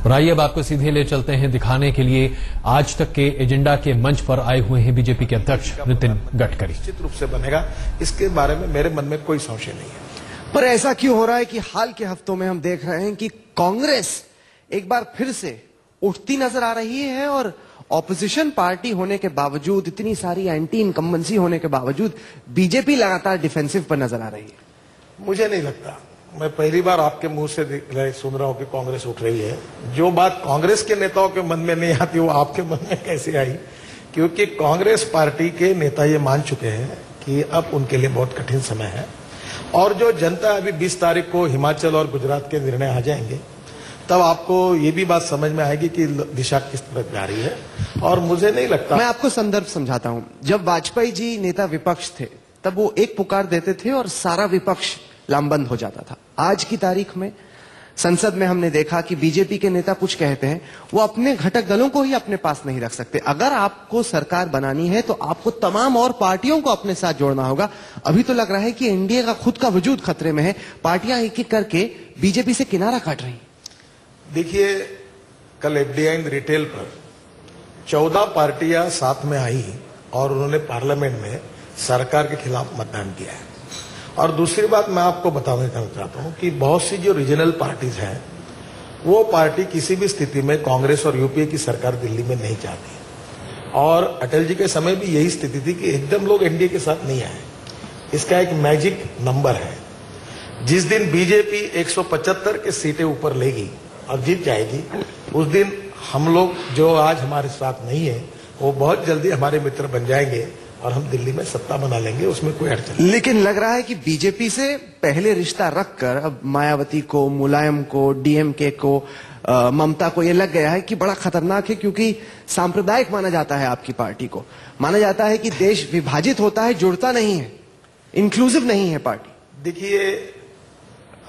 और आइए अब आपको सीधे ले चलते हैं दिखाने के लिए आज तक के एजेंडा के मंच पर आए हुए हैं बीजेपी के अध्यक्ष नितिन गडकरी। निश्चित रूप से बनेगा, इसके बारे में मेरे मन में कोई संशय नहीं है। पर ऐसा क्यों हो रहा है कि हाल के हफ्तों में हम देख रहे हैं कि कांग्रेस एक बार फिर से उठती नजर आ रही है और ऑपोजिशन पार्टी होने के बावजूद, इतनी सारी एंटी इनकम्बेंसी होने के बावजूद बीजेपी लगातार डिफेंसिव पर नजर आ रही है। मुझे नहीं लगता, मैं पहली बार आपके मुंह से सुन रहा हूं कि कांग्रेस उठ रही है। जो बात कांग्रेस के नेताओं के मन में नहीं आती वो आपके मन में कैसे आई? क्योंकि कांग्रेस पार्टी के नेता ये मान चुके हैं कि अब उनके लिए बहुत कठिन समय है और जो जनता अभी 20 तारीख को हिमाचल और गुजरात के निर्णय आ जाएंगे तब आपको ये भी बात समझ में आएगी कि दिशा किस तरफ जा रही है। और मुझे नहीं लगता, मैं आपको संदर्भ समझाता हूं। जब वाजपेयी जी नेता विपक्ष थे तब वो एक पुकार देते थे और सारा विपक्ष लामबंद हो जाता था। आज की तारीख में संसद में हमने देखा कि बीजेपी के नेता कुछ कहते हैं, वो अपने घटक दलों को ही अपने पास नहीं रख सकते। अगर आपको सरकार बनानी है तो आपको तमाम और पार्टियों को अपने साथ जोड़ना होगा। अभी तो लग रहा है कि एनडीए का खुद का वजूद खतरे में है। पार्टियां एक एक करके बीजेपी से किनारा काट रही। देखिए, कल एफडीआई रिटेल पर 14 पार्टियां साथ में आई और उन्होंने पार्लियामेंट में सरकार के खिलाफ मतदान किया है। और दूसरी बात मैं आपको बताना चाहता हूं कि बहुत सी जो रीजनल पार्टीज हैं वो पार्टी किसी भी स्थिति में कांग्रेस और यूपीए की सरकार दिल्ली में नहीं चाहती। और अटल जी के समय भी यही स्थिति थी कि एकदम लोग एनडीए के साथ नहीं आए। इसका एक मैजिक नंबर है, जिस दिन बीजेपी 175 के सीटें ऊपर लेगी और जीत जाएगी, उस दिन हम लोग जो आज हमारे साथ नहीं है वो बहुत जल्दी हमारे मित्र बन जाएंगे और हम दिल्ली में सत्ता बना लेंगे, उसमें कोई अड़चन नहीं। लेकिन लग रहा है कि बीजेपी से पहले रिश्ता रखकर अब मायावती को, मुलायम को, डीएमके को, ममता को ये लग गया है कि बड़ा खतरनाक है, क्योंकि सांप्रदायिक माना जाता है आपकी पार्टी को। माना जाता है कि देश विभाजित होता है, जुड़ता नहीं है, इंक्लूसिव नहीं है पार्टी। देखिए,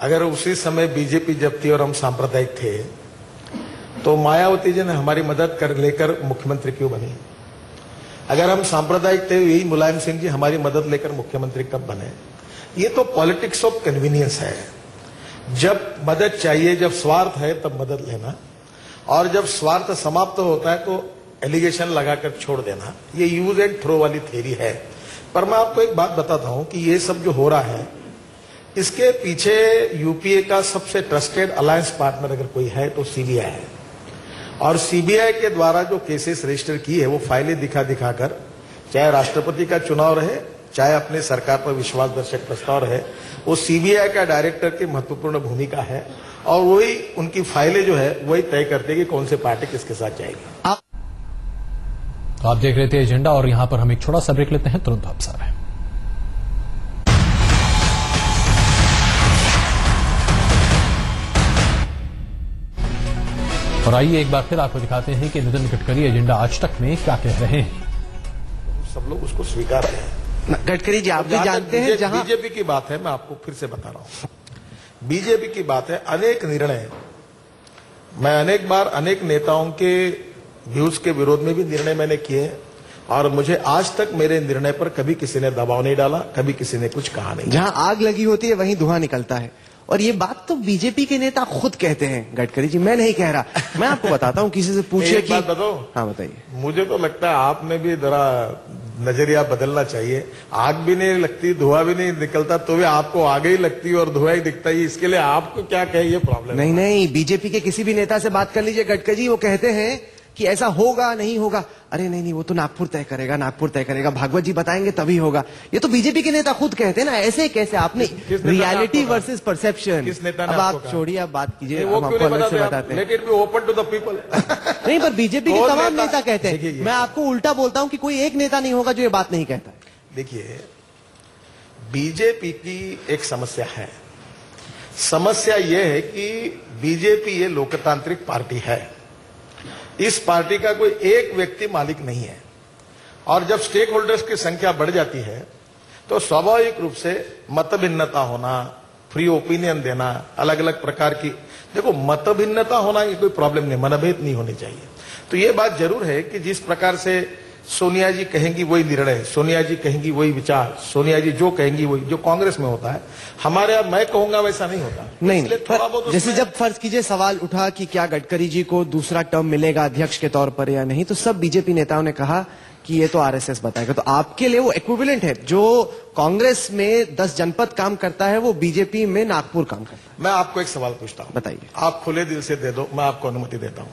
अगर उसी समय बीजेपी जब थी और हम सांप्रदायिक थे तो मायावती जी ने हमारी मदद कर लेकर मुख्यमंत्री क्यों बनी? अगर हम सांप्रदायिक थे, यही मुलायम सिंह जी हमारी मदद लेकर मुख्यमंत्री कब बने? ये तो पॉलिटिक्स ऑफ कन्वीनियंस है। जब मदद चाहिए, जब स्वार्थ है तब मदद लेना, और जब स्वार्थ समाप्त होता है तो एलिगेशन लगाकर छोड़ देना, ये यूज एंड थ्रो वाली थ्योरी है। पर मैं आपको एक बात बताता हूं कि ये सब जो हो रहा है इसके पीछे यूपीए का सबसे ट्रस्टेड अलायंस पार्टनर अगर कोई है तो सीबीआई है। और सीबीआई के द्वारा जो केसेस रजिस्टर की है वो फाइलें दिखा दिखाकर, चाहे राष्ट्रपति का चुनाव रहे, चाहे अपने सरकार पर विश्वास दर्शक प्रस्ताव रहे, वो सीबीआई का डायरेक्टर की महत्वपूर्ण भूमिका है और वही उनकी फाइलें जो है वही तय करते कि कौन सी पार्टी किसके साथ जाएगी। तो आप देख रहे थे एजेंडा और यहां पर हम एक छोटा सा ब्रेक लेते हैं, तुरंत वापस आ रहे हैं। और आइए एक बार फिर आपको दिखाते हैं कि नितिन गडकरी एजेंडा आज तक में क्या कह रहे हैं। सब लोग उसको स्वीकार हैं। गडकरी जी, आप भी जानते हैं, जहां बीजेपी की बात है, मैं आपको फिर से बता रहा हूं, बीजेपी की बात है, अनेक निर्णय, मैं अनेक बार अनेक नेताओं के व्यूज के विरोध में भी निर्णय मैंने किए और मुझे आज तक मेरे निर्णय पर कभी किसी ने दबाव नहीं डाला, कभी किसी ने कुछ कहा नहीं। जहां आग लगी होती है वहीं धुआं निकलता है, और ये बात तो बीजेपी के नेता खुद कहते हैं। गडकरी जी, मैं नहीं कह रहा, मैं आपको बताता हूं, किसी से पूछे कि बात बताओ। हाँ बताइए। मुझे तो लगता है आपने भी जरा नजरिया बदलना चाहिए। आग भी नहीं लगती, धुआं भी नहीं निकलता, तो भी आपको आग ही लगती और धुआं ही दिखता है। इसके लिए आपको क्या कहे, ये प्रॉब्लम नहीं नहीं, बीजेपी के किसी भी नेता से बात कर लीजिए गडकरी जी, वो कहते हैं कि ऐसा होगा नहीं होगा। अरे नहीं नहीं, वो तो नागपुर तय करेगा, नागपुर तय करेगा, भागवत जी बताएंगे तभी होगा। ये तो बीजेपी के नेता खुद कहते हैं ना। ऐसे कैसे आपने रियलिटी वर्सेस परसेप्शन, अब आप छोड़िए, अब बात कीजिए, हम आपको अलग से बताते हैं। Let it be open to the people. नहीं, पर बीजेपी के तमाम नेता कहते हैं। मैं आपको उल्टा बोलता हूं कि कोई एक नेता नहीं होगा जो ये बात नहीं कहता। देखिए, बीजेपी की एक समस्या है। समस्या यह है कि बीजेपी ये लोकतांत्रिक पार्टी है। इस पार्टी का कोई एक व्यक्ति मालिक नहीं है और जब स्टेक होल्डर्स की संख्या बढ़ जाती है तो स्वाभाविक रूप से मतभिन्नता होना, फ्री ओपिनियन देना, अलग अलग प्रकार की, देखो मतभिन्नता होना ये कोई प्रॉब्लम नहीं, मनभेद नहीं होनी चाहिए। तो ये बात जरूर है कि जिस प्रकार से सोनिया जी कहेंगी वही निर्णय, सोनिया जी कहेंगी वही विचार, सोनिया जी जो कहेंगी वही, जो कांग्रेस में होता है हमारे यहाँ मैं कहूंगा वैसा नहीं होता। नहीं, इसलिए थोड़ा बहुत जैसे जब फर्ज कीजिए सवाल उठा कि क्या गडकरी जी को दूसरा टर्म मिलेगा अध्यक्ष के तौर पर या नहीं, तो सब बीजेपी नेताओं ने कहा कि ये तो आरएसएस बताएगा। तो आपके लिए वो इक्विवेलेंट है, जो कांग्रेस में 10 जनपद काम करता है वो बीजेपी में नागपुर काम करता है। मैं आपको एक सवाल पूछता हूँ, बताइए। आप खुले दिल से दे दो, मैं आपको अनुमति देता हूँ।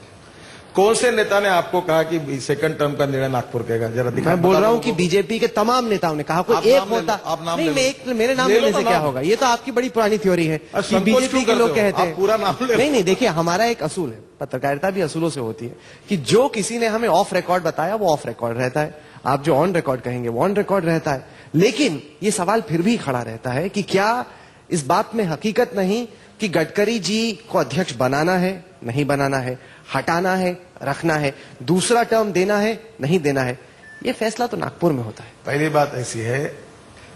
कौन से नेता ने आपको कहा कि सेकंड टर्म का निर्णय नागपुर करेगा? जरा दिखा। मैं बोल रहा हूँ कि बीजेपी के तमाम नेताओं ने कहा, कोई एक होता। नहीं, मेरे नाम लेने से क्या होगा? ये तो आपकी बड़ी पुरानी थ्योरी है कि बीजेपी के लोग कहते हैं पूरा नाम ले। नहीं, देखिए हमारा एक असूल है, पत्रकारिता भी असूलों से होती है कि जो किसी ने हमें ऑफ रिकॉर्ड बताया वो ऑफ रिकॉर्ड रहता है, आप जो ऑन रिकॉर्ड कहेंगे वो ऑन रिकॉर्ड रहता है। लेकिन ये सवाल फिर भी खड़ा रहता है कि क्या इस बात में हकीकत नहीं कि गडकरी जी को अध्यक्ष बनाना है, नहीं बनाना है, हटाना है, रखना है, दूसरा टर्म देना है, नहीं देना है, ये फैसला तो नागपुर में होता है। पहली बात ऐसी है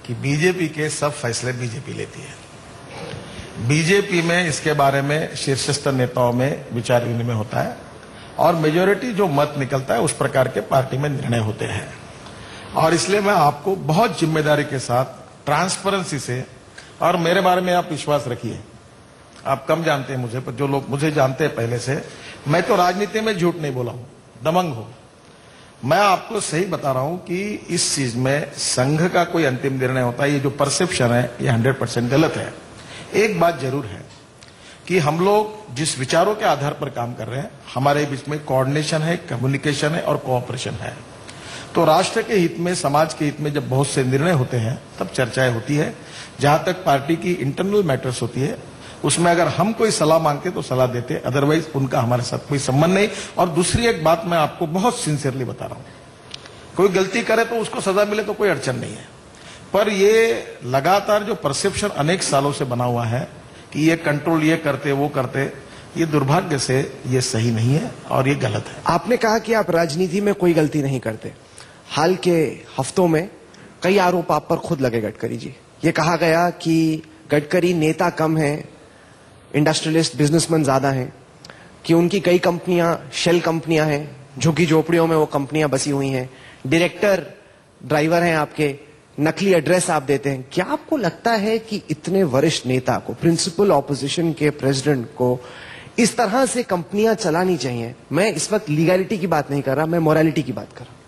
कि बीजेपी के सब फैसले बीजेपी लेती है। बीजेपी में इसके बारे में शीर्षस्थ नेताओं में विचार विनिमय होता है और मेजोरिटी जो मत निकलता है उस प्रकार के पार्टी में निर्णय होते हैं। और इसलिए मैं आपको बहुत जिम्मेदारी के साथ ट्रांसपेरेंसी से, और मेरे बारे में आप विश्वास रखिए, आप कम जानते हैं मुझे, पर जो लोग मुझे जानते हैं पहले से, मैं तो राजनीति में झूठ नहीं बोला हूं, दबंग हूं। मैं आपको सही बता रहा हूं कि इस चीज में संघ का कोई अंतिम निर्णय होता है। ये जो परसेप्शन है ये 100% गलत है। एक बात जरूर है कि हम लोग जिस विचारों के आधार पर काम कर रहे हैं, हमारे बीच में कोऑर्डिनेशन है, कम्युनिकेशन है और कोऑपरेशन है। तो राष्ट्र के हित में, समाज के हित में जब बहुत से निर्णय होते हैं तब चर्चाएं होती है। जहां तक पार्टी की इंटरनल मैटर्स होती है उसमें अगर हम कोई सलाह मांगते तो सलाह देते, अदरवाइज उनका हमारे साथ कोई संबंध नहीं। और दूसरी एक बात मैं आपको बहुत सिंसियरली बता रहा हूं, कोई गलती करे तो उसको सजा मिले तो कोई अड़चन नहीं है, पर ये लगातार जो परसेप्शन अनेक सालों से बना हुआ है कि ये कंट्रोल ये करते वो करते, ये दुर्भाग्य से ये सही नहीं है और ये गलत है। आपने कहा कि आप राजनीति में कोई गलती नहीं करते। हाल के हफ्तों में कई आरोप आप पर खुद लगे गडकरी जी। ये कहा गया कि गडकरी नेता कम है, इंडस्ट्रियलिस्ट बिजनेसमैन ज्यादा हैं, कि उनकी कई कंपनियां शेल कंपनियां हैं, झुग्गी झोपड़ियों में वो कंपनियां बसी हुई हैं, डायरेक्टर ड्राइवर हैं आपके, नकली एड्रेस आप देते हैं। क्या आपको लगता है कि इतने वरिष्ठ नेता को, प्रिंसिपल ऑपोजिशन के प्रेसिडेंट को इस तरह से कंपनियां चलानी चाहिए? मैं इस वक्त लीगैलिटी की बात नहीं कर रहा, मैं मोरालिटी की बात कर रहा हूं।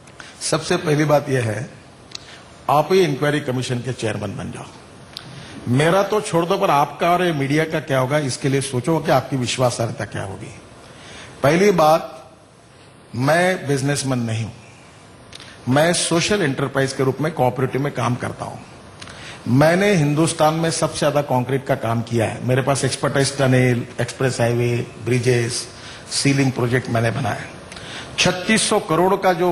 सबसे पहली बात यह है, आप ही इंक्वायरी कमीशन के चेयरमैन बन जाओ। मेरा तो छोड़ दो, पर आपका और मीडिया का क्या होगा इसके लिए सोचो कि आपकी विश्वासार्हता क्या होगी। पहली बात, मैं बिजनेसमैन नहीं हूं, मैं सोशल एंटरप्राइज के रूप में कोऑपरेटिव में काम करता हूं। मैंने हिंदुस्तान में सबसे ज्यादा कंक्रीट का काम किया है। मेरे पास expertise tunnel, express highway, bridges, ceiling project मैंने बनाया। 3600 करोड़ का जो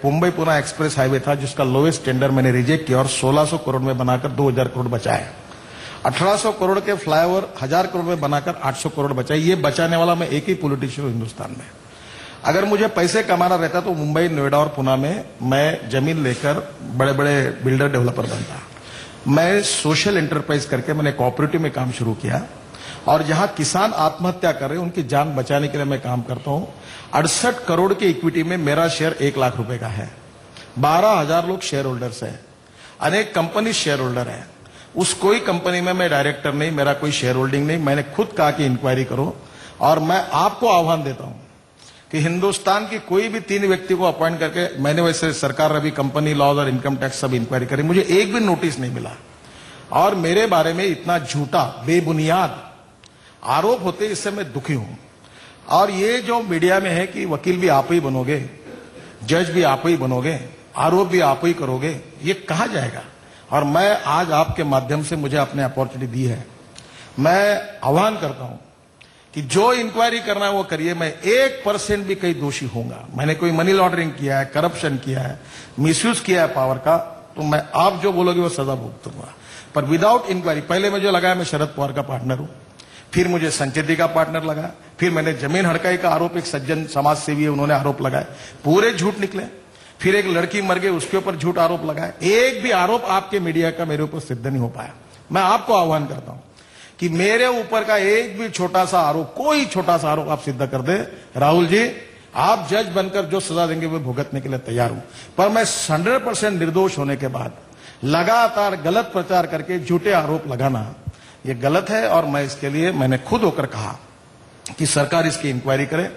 मुंबई पुणे एक्सप्रेस हाईवे था जिसका लोएस्ट टेंडर मैंने रिजेक्ट किया और 1600 करोड़ में बनाकर 2000 करोड़ बचाया। 1800 करोड़ के फ्लाईओवर 1000 करोड़ में बनाकर 800 करोड़ बचाए। ये बचाने वाला मैं एक ही पॉलिटिशियन हूं हिंदुस्तान में। अगर मुझे पैसे कमाना रहता तो मुंबई, नोएडा और पुणे में मैं जमीन लेकर बड़े बड़े बिल्डर डेवलपर बनता। मैं सोशल एंटरप्राइज करके मैंने कोऑपरेटिव में काम शुरू किया और जहां किसान आत्महत्या कर रहे हैं उनकी जान बचाने के लिए मैं काम करता हूं। 68 करोड़ के इक्विटी में मेरा शेयर 1 लाख रुपए का है। 12,000 लोग शेयर होल्डर्स हैं, अनेक कंपनी शेयर होल्डर है। उस कोई कंपनी में मैं डायरेक्टर नहीं, मेरा कोई शेयर होल्डिंग नहीं। मैंने खुद कहा कि इंक्वायरी करो और मैं आपको आह्वान देता हूं कि हिंदुस्तान की कोई भी 3 व्यक्ति को अपॉइंट करके, मैंने वैसे सरकार अभी कंपनी लॉज और इनकम टैक्स सब इंक्वायरी करी, मुझे एक भी नोटिस नहीं मिला। और मेरे बारे में इतना झूठा बेबुनियाद आरोप होते, इससे मैं दुखी हूं। और ये जो मीडिया में है कि वकील भी आप ही बनोगे, जज भी आप ही बनोगे, आरोप भी आप ही करोगे, ये कहा जाएगा? और मैं आज आपके माध्यम से मुझे अपने अपॉर्चुनिटी दी है, मैं आह्वान करता हूं कि जो इंक्वायरी करना है वो करिए। मैं 1% भी कहीं दोषी होऊंगा, मैंने कोई मनी लॉन्ड्रिंग किया है, करप्शन किया है, मिसयूज किया है पावर का, तो मैं आप जो बोलोगे वो सजा भुगतूंगा। पर विदाउट इंक्वायरी, पहले मुझे लगा मैं शरद पवार का पार्टनर हूं, फिर मुझे संजय दी का पार्टनर लगा, फिर मैंने जमीन हड़काई का आरोप, एक सज्जन समाज सेवी है उन्होंने आरोप लगाए, पूरे झूठ निकले। फिर एक लड़की मर गई उसके ऊपर झूठ आरोप लगाए। एक भी आरोप आपके मीडिया का मेरे ऊपर सिद्ध नहीं हो पाया। मैं आपको आह्वान करता हूं कि मेरे ऊपर का एक भी छोटा सा आरोप, कोई छोटा सा आरोप आप सिद्ध कर दे, राहुल जी आप जज बनकर जो सजा देंगे वो भुगतने के लिए तैयार हूं, पर मैं 100% निर्दोष होने के बाद लगातार गलत प्रचार करके झूठे आरोप लगाना ये गलत है। और मैं इसके लिए मैंने खुद होकर कहा कि सरकार इसकी इंक्वायरी करे।